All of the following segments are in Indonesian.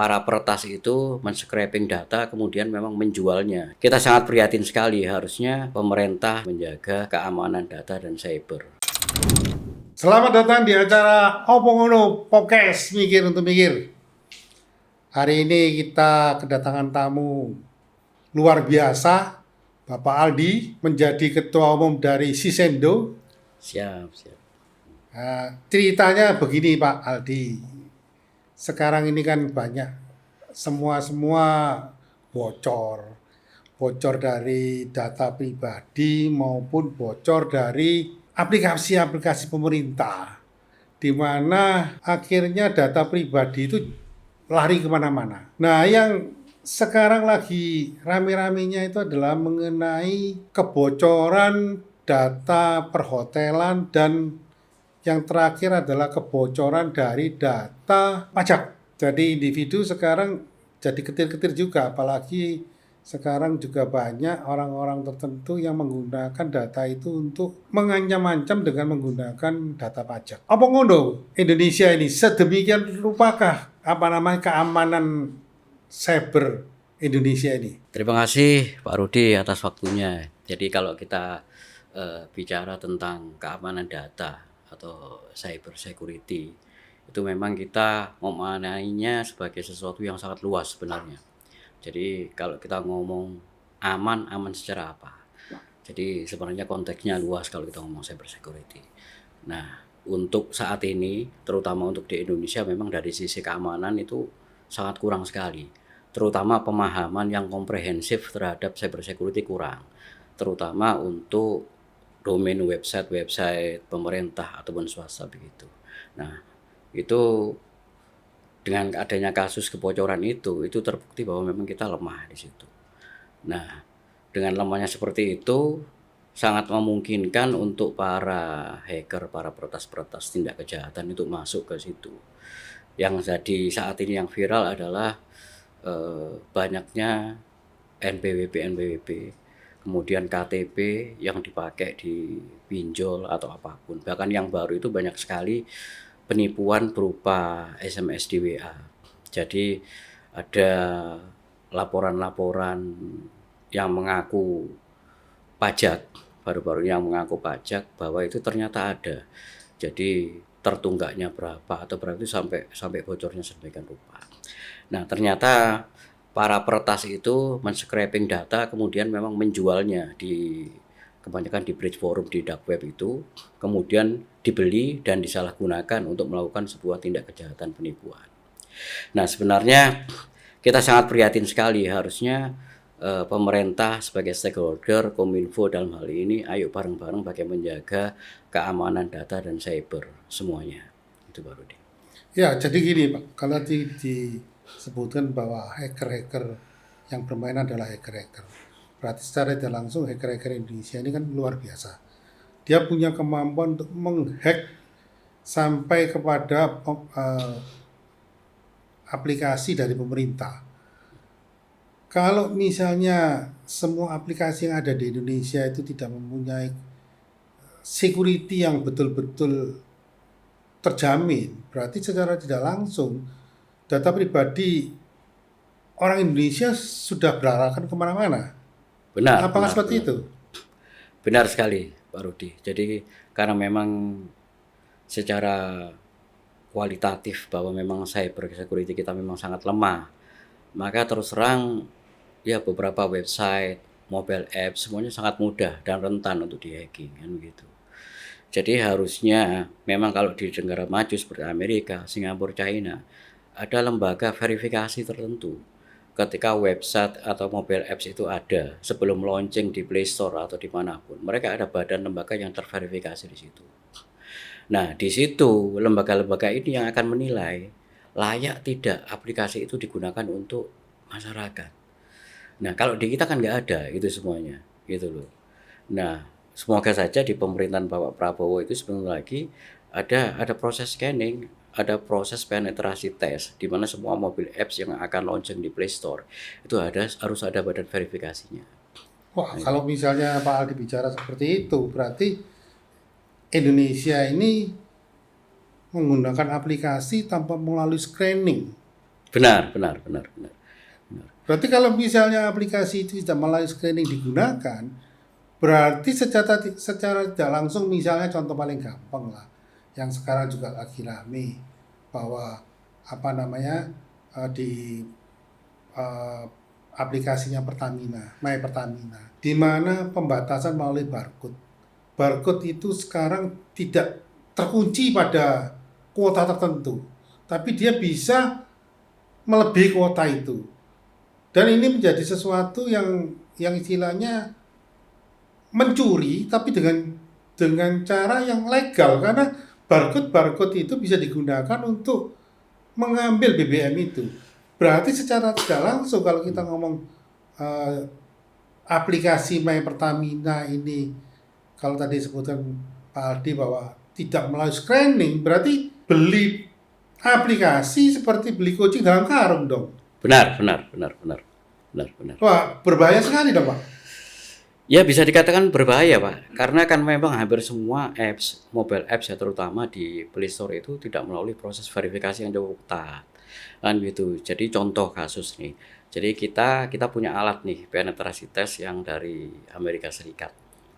para peretas itu men-scraping data kemudian memang menjualnya. Kita sangat prihatin sekali, harusnya pemerintah menjaga keamanan data dan cyber. Selamat datang di acara Opo Ngono Podcast Mikir untuk Mikir. Hari ini kita kedatangan tamu luar biasa, Bapak Aldi, menjadi Ketua Umum dari Sisendo. Siap. Ceritanya begini Pak Aldi, sekarang ini kan banyak semua bocor dari data pribadi maupun bocor dari aplikasi-aplikasi pemerintah, di mana akhirnya data pribadi itu lari kemana-mana. Nah, yang sekarang lagi rame-ramenya itu adalah mengenai kebocoran data perhotelan, dan yang terakhir adalah kebocoran dari data pajak. Jadi individu sekarang jadi ketir-ketir juga, apalagi sekarang juga banyak orang-orang tertentu yang menggunakan data itu untuk mengancam-ancam dengan menggunakan data pajak. Apa ngono Indonesia ini sedemikian rupakah keamanan cyber Indonesia ini? Terima kasih Pak Rudi atas waktunya. Jadi kalau kita bicara tentang keamanan data atau cyber security, itu memang kita memaknainya sebagai sesuatu yang sangat luas sebenarnya. Jadi kalau kita ngomong aman secara apa? Jadi sebenarnya konteksnya luas kalau kita ngomong cyber security. Nah, untuk saat ini, terutama untuk di Indonesia, memang dari sisi keamanan itu sangat kurang sekali. Terutama pemahaman yang komprehensif terhadap cyber security kurang. Terutama untuk domain website pemerintah ataupun swasta begitu. Nah, itu dengan adanya kasus kebocoran itu terbukti bahwa memang kita lemah di situ. Nah, dengan lemahnya seperti itu sangat memungkinkan untuk para hacker, para peretas tindak kejahatan itu masuk ke situ. Yang jadi saat ini yang viral adalah banyaknya NPWP, kemudian KTP yang dipakai di pinjol atau apapun. Bahkan yang baru itu banyak sekali penipuan berupa SMS di WA. Jadi ada laporan-laporan yang mengaku pajak, baru-baru yang mengaku pajak bahwa itu ternyata ada. Jadi tertunggaknya berapa atau berapa itu sampai bocornya sedemikian rupa. Nah, ternyata para peretas itu men-scraping data kemudian memang menjualnya kebanyakan di bridge forum di dark web itu, kemudian dibeli dan disalahgunakan untuk melakukan sebuah tindak kejahatan penipuan. Nah, sebenarnya kita sangat prihatin sekali, harusnya pemerintah sebagai stakeholder, Kominfo dalam hal ini, ayo bareng-bareng bagaimana menjaga keamanan data dan cyber semuanya. Itu baru deh. Ya, jadi gini Pak, kalau disebutkan bahwa hacker-hacker yang bermain adalah hacker-hacker, berarti secara tidak langsung hacker-hacker Indonesia ini kan luar biasa. Dia punya kemampuan untuk menghack sampai kepada aplikasi dari pemerintah. Kalau misalnya semua aplikasi yang ada di Indonesia itu tidak mempunyai security yang betul-betul terjamin, berarti secara tidak langsung data pribadi orang Indonesia sudah berarakan kemana-mana. Benar. Apakah seperti itu? Benar sekali Pak Rudi. Jadi karena memang secara kualitatif bahwa memang cyber security kita memang sangat lemah, maka terus terang ya beberapa website, mobile apps semuanya sangat mudah dan rentan untuk di-hacking kan begitu. Jadi harusnya memang kalau di negara maju seperti Amerika, Singapura, China, ada lembaga verifikasi tertentu. Ketika website atau mobile apps itu ada sebelum launching di Play Store atau dimanapun, mereka ada badan lembaga yang terverifikasi di situ. Nah, di situ lembaga-lembaga ini yang akan menilai layak tidak aplikasi itu digunakan untuk masyarakat. Nah, kalau di kita kan nggak ada itu semuanya, gitu loh. Nah, semoga saja di pemerintahan Bapak Prabowo itu sebentar lagi ada proses scanning, ada proses penetrasi tes, di mana semua mobil apps yang akan launching di Play Store itu harus ada badan verifikasinya. Wah, kalau misalnya Pak Aldi bicara seperti itu, berarti Indonesia ini menggunakan aplikasi tanpa melalui screening. Benar, benar, benar, benar. Berarti kalau misalnya aplikasi itu tidak melalui screening digunakan, berarti secara tidak langsung, misalnya contoh paling gampang lah, yang sekarang juga lagi rame, bahwa apa namanya, di eh, aplikasinya Pertamina, My Pertamina, di mana pembatasan melalui barcode. Barcode itu sekarang tidak terkunci pada kuota tertentu, tapi dia bisa melebihi kuota itu. Dan ini menjadi sesuatu yang istilahnya mencuri, tapi dengan cara yang legal, karena barcode itu bisa digunakan untuk mengambil BBM itu. Berarti secara tidak langsung kalau kita ngomong eh, aplikasi My Pertamina ini, kalau tadi disebutkan Pak Aldi bahwa tidak melalui screening, berarti beli aplikasi seperti beli kucing dalam karung dong. Benar, benar, benar, benar. Benar, benar. Wah, berbahaya sekali dong, Pak. Ya bisa dikatakan berbahaya Pak, karena kan memang hampir semua apps, mobile apps ya terutama di Play Store itu tidak melalui proses verifikasi yang cukup ketat. Kan gitu. Jadi contoh kasus nih. Jadi kita punya alat nih penetrasi tes yang dari Amerika Serikat.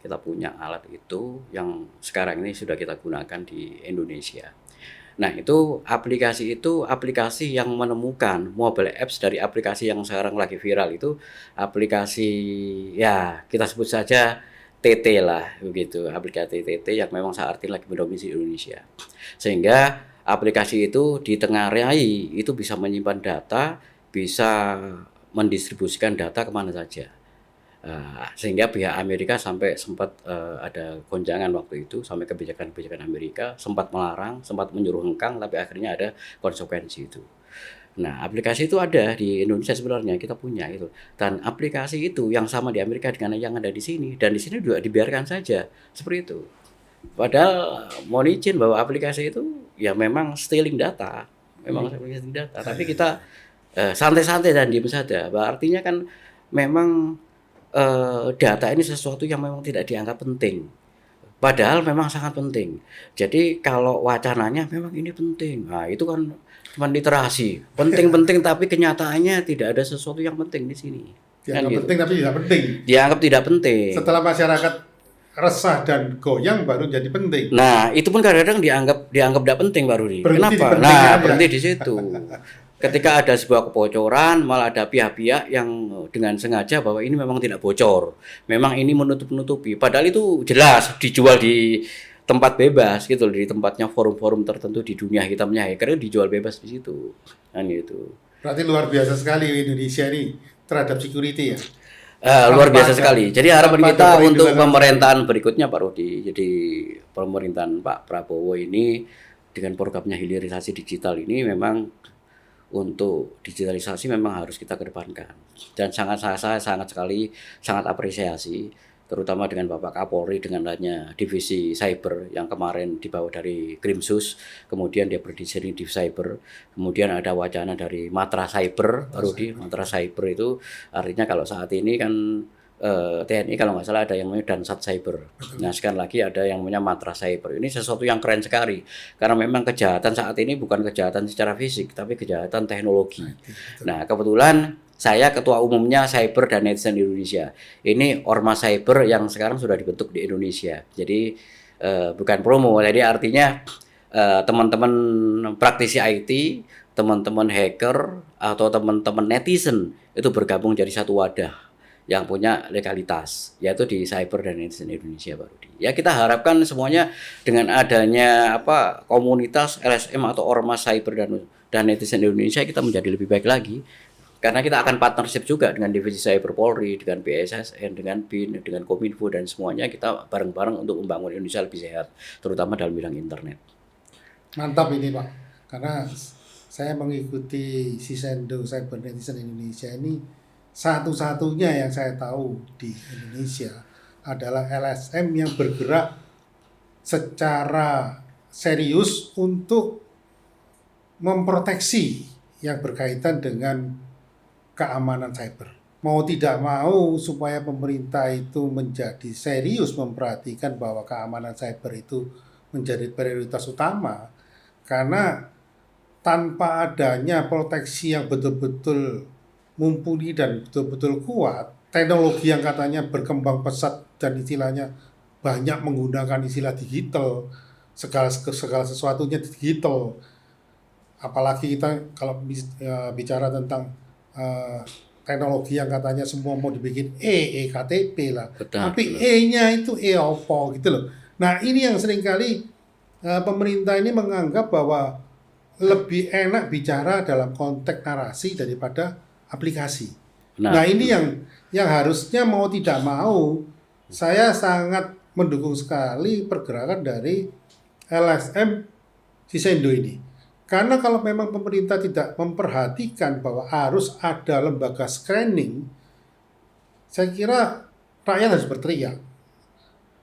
Kita punya alat itu yang sekarang ini sudah kita gunakan di Indonesia. Nah, itu aplikasi yang menemukan mobile apps dari aplikasi yang sekarang lagi viral itu aplikasi ya kita sebut saja TT lah begitu, aplikasi TT yang memang saat ini lagi mendominasi Indonesia. Sehingga aplikasi itu ditengarai itu bisa menyimpan data, bisa mendistribusikan data kemana saja. Sehingga pihak Amerika sampai sempat ada gonjangan waktu itu sampai kebijakan-kebijakan Amerika sempat melarang, sempat menyuruh hengkang, tapi akhirnya ada konsekuensi itu. Nah, aplikasi itu ada di Indonesia sebenarnya kita punya itu. Dan aplikasi itu yang sama di Amerika dengan yang ada di sini dan di sini juga dibiarkan saja seperti itu. Padahal mohon izin bahwa aplikasi itu ya memang stealing data, memang stealing data. Tapi kita santai-santai dan diam saja. Artinya kan memang data ini sesuatu yang memang tidak dianggap penting. Padahal memang sangat penting. Jadi kalau wacananya memang ini penting. Nah, itu kan cuma literasi. Penting-penting tapi kenyataannya tidak ada sesuatu yang penting di sini. Kan Dianggap gitu. penting tapi tidak penting. Dianggap tidak penting. Setelah masyarakat resah dan goyang baru jadi penting. Nah, itu pun kadang-kadang dianggap tidak penting Pak Rudi. Berhenti Kenapa? di Nah, penting aja. berhenti di situ. Ketika ada sebuah kebocoran, malah ada pihak-pihak yang dengan sengaja bahwa ini memang tidak bocor. Memang ini menutup-nutupi. Padahal itu jelas dijual di tempat bebas gitu, di tempatnya forum-forum tertentu di dunia hitamnya hacker dijual bebas di situ. Kan gitu. Berarti luar biasa sekali Indonesia ini terhadap security ya. Luar Tanpa biasa ada- sekali. Jadi harapan tanpa kita ada untuk perlindungan pemerintahan berikutnya Pak Rudi. Jadi pemerintahan Pak Prabowo ini dengan programnya hilirisasi digital ini memang untuk digitalisasi memang harus kita kedepankan. Dan saya sangat apresiasi terutama dengan Bapak Kapolri dengan adanya divisi cyber yang kemarin dibawa dari Krimsus, kemudian dia berdisiplin di cyber, kemudian ada wacana dari Matra Cyber, Rudi, Matra Cyber itu artinya kalau saat ini kan TNI kalau nggak salah ada yang namanya Dansat Cyber. Nah sekarang lagi ada yang namanya Matra Cyber. Ini sesuatu yang keren sekali karena memang kejahatan saat ini bukan kejahatan secara fisik tapi kejahatan teknologi. Nah kebetulan saya ketua umumnya Cyber dan Netizen Indonesia. Ini Ormas Cyber yang sekarang sudah dibentuk di Indonesia. Jadi bukan promo. Jadi artinya teman-teman praktisi IT, teman-teman hacker atau teman-teman netizen itu bergabung jadi satu wadah yang punya legalitas, yaitu di Cyber dan Netizen Indonesia Pak Rudi. Ya kita harapkan semuanya dengan adanya komunitas LSM atau Ormas Cyber dan Netizen Indonesia kita menjadi lebih baik lagi. Karena kita akan partnership juga dengan divisi Cyber Polri, dengan BSSN, dengan BIN, dengan Kominfo dan semuanya kita bareng-bareng untuk membangun Indonesia lebih sehat, terutama dalam bidang internet. Mantap ini Pak, karena saya mengikuti Sisendo Cyber Netizen Indonesia ini satu-satunya yang saya tahu di Indonesia adalah LSM yang bergerak secara serius untuk memproteksi yang berkaitan dengan keamanan cyber. Mau tidak mau supaya pemerintah itu menjadi serius memperhatikan bahwa keamanan cyber itu menjadi prioritas utama, karena tanpa adanya proteksi yang betul-betul mumpuni dan betul-betul kuat, teknologi yang katanya berkembang pesat dan istilahnya banyak menggunakan istilah digital, segala sesuatunya digital. Apalagi kita kalau bicara tentang eh, teknologi yang katanya semua mau dibikin KTP lah, Betul, tapi betul. E-nya itu opo gitu loh. Nah ini yang seringkali pemerintah ini menganggap bahwa lebih enak bicara dalam konteks narasi daripada aplikasi. Nah Benar, ini benar. yang harusnya mau tidak mau saya sangat mendukung sekali pergerakan dari LSM Sisendo ini. Karena kalau memang pemerintah tidak memperhatikan bahwa harus ada lembaga screening, saya kira rakyat harus berteriak.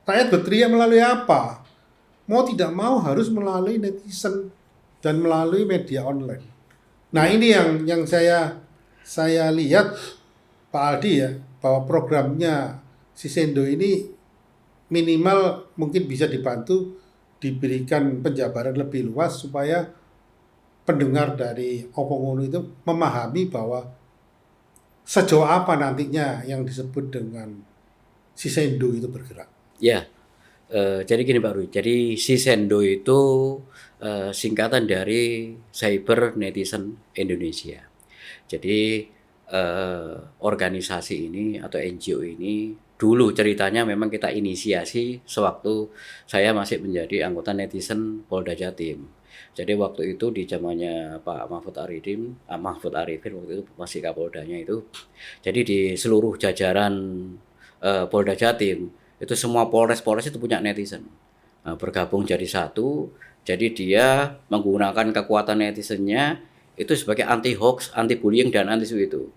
Rakyat berteriak melalui apa? Mau tidak mau harus melalui netizen dan melalui media online. Nah Ya, ini yang saya lihat Pak Aldi ya, bahwa programnya Sisendo ini minimal mungkin bisa dibantu diberikan penjabaran lebih luas supaya pendengar dari Opongono itu memahami bahwa sejauh apa nantinya yang disebut dengan Sisendo itu bergerak. ya. Jadi gini Pak Rui, jadi Sisendo itu singkatan dari Cyber Netizen Indonesia. Jadi organisasi ini atau NGO ini dulu ceritanya memang kita inisiasi sewaktu saya masih menjadi anggota netizen Polda Jatim. Jadi waktu itu di zamannya Pak Mahfud Arifin waktu itu masih Kapoldanya itu. Jadi di seluruh jajaran Polda Jatim itu semua polres-polres itu punya netizen. Nah, bergabung jadi satu, jadi dia menggunakan kekuatan netizennya itu sebagai anti hoax, anti bullying dan anti itu.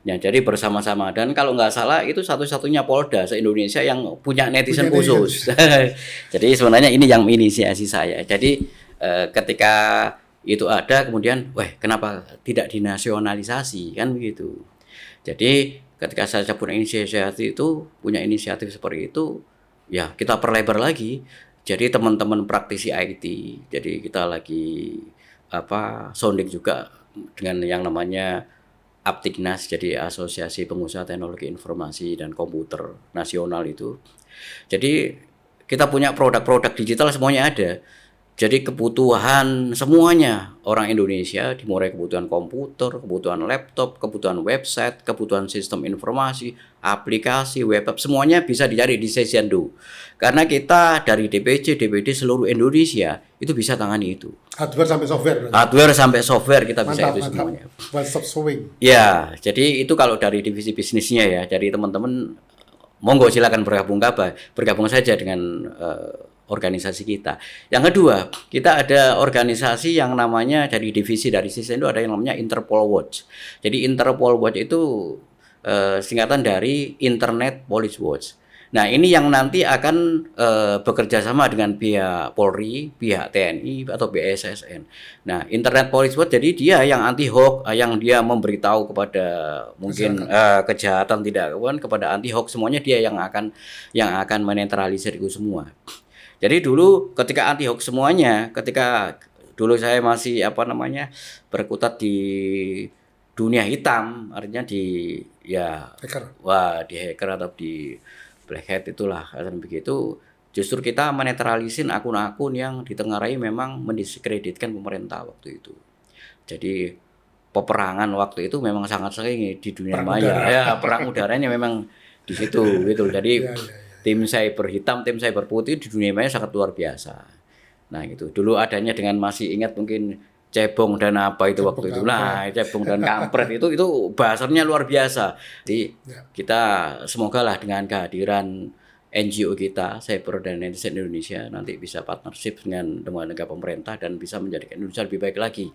Ya, jadi bersama-sama dan kalau nggak salah itu satu-satunya Polda se-Indonesia yang punya netizen Punya netizen. khusus. Jadi sebenarnya ini yang menginisiasi saya. Jadi ketika itu ada kemudian, wah kenapa tidak dinasionalisasi kan begitu. Jadi ketika saya punya inisiatif itu, punya inisiatif seperti itu, ya kita perlebar lagi. Jadi teman-teman praktisi IT, jadi kita lagi sounding juga dengan yang namanya Aptignas, jadi Asosiasi Pengusaha Teknologi Informasi dan Komputer Nasional itu. Jadi kita punya produk-produk digital semuanya ada. Jadi kebutuhan semuanya orang Indonesia, dimulai kebutuhan komputer, kebutuhan laptop, kebutuhan website, kebutuhan sistem informasi, aplikasi, web app, semuanya bisa dicari di Sisendo. Karena kita dari DPC, DPD seluruh Indonesia itu bisa tangani itu. Hardware sampai software. Hardware sampai software kita bisa Mantap, itu mantap. semuanya. One stop showing. Ya, jadi itu kalau dari divisi bisnisnya ya, dari teman-teman monggo silakan bergabung saja dengan organisasi kita. Yang kedua, kita ada organisasi yang namanya dari divisi dari Sisendo ada yang namanya Interpol Watch. Jadi Interpol Watch itu singkatan dari Internet Police Watch. Nah, ini yang nanti akan bekerja sama dengan pihak Polri, pihak TNI atau BSSN. Nah, Internet Police Watch jadi dia yang anti hoax, yang dia memberitahu kepada mungkin kejahatan tidak kepada anti hoax semuanya dia yang akan menetralisir itu semua. Jadi dulu ketika anti hoax semuanya, ketika dulu saya masih berkutat di dunia hitam, artinya di Hacker. di hacker atau di black hat itulah kan begitu. Justru kita menetralisin akun-akun yang ditengarai memang mendiskreditkan pemerintah waktu itu. Jadi peperangan waktu itu memang sangat sering di dunia Perang maya. udara. Ya, perang udaranya memang di situ gitu. Jadi Ya, ya, ya. tim cyber hitam, tim cyber putih di dunia maya sangat luar biasa. Nah, gitu. Dulu adanya dengan masih ingat mungkin cebong dan apa itu Cebong waktu itu. kampret. Nah, cebong dan kampret itu bahasanya luar biasa. Jadi Ya. kita semoga lah dengan kehadiran NGO kita, Cyber dan Netizen Indonesia nanti bisa partnership dengan lembaga pemerintah dan bisa menjadikan Indonesia lebih baik lagi.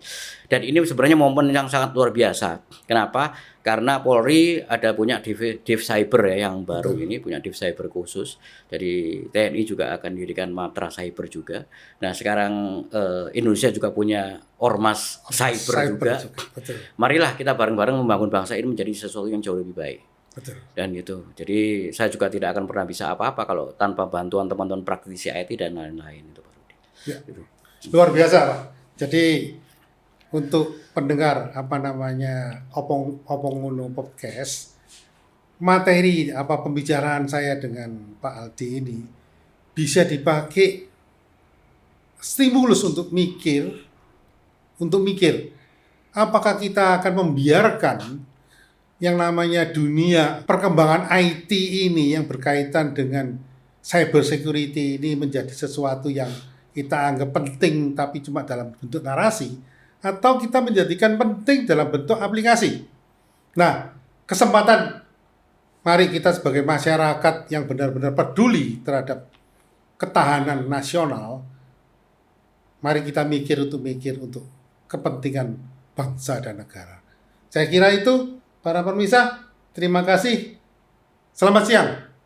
Dan ini sebenarnya momen yang sangat luar biasa. Kenapa? Karena Polri ada punya Div Cyber ya yang baru ini punya Div Cyber khusus. Jadi TNI juga akan didirikan Matra Cyber juga. Nah sekarang Indonesia juga punya Ormas Cyber juga. Betul. Marilah kita bareng-bareng membangun bangsa ini menjadi sesuatu yang jauh lebih baik. Betul. Dan gitu. Jadi saya juga tidak akan pernah bisa apa-apa kalau tanpa bantuan teman-teman praktisi IT dan lain-lain itu Pak Rudi. Ya. Luar biasa, Pak. Jadi untuk pendengar Opong Opong Ngono Podcast, materi pembicaraan saya dengan Pak Aldi ini bisa dipakai stimulus untuk mikir apakah kita akan membiarkan yang namanya dunia perkembangan IT ini yang berkaitan dengan cyber security ini menjadi sesuatu yang kita anggap penting tapi cuma dalam bentuk narasi, atau kita menjadikan penting dalam bentuk aplikasi. Nah, kesempatan, mari kita sebagai masyarakat yang benar-benar peduli terhadap ketahanan nasional, mari kita mikir untuk kepentingan bangsa dan negara. Saya kira itu, para pemirsa. Terima kasih. Selamat siang.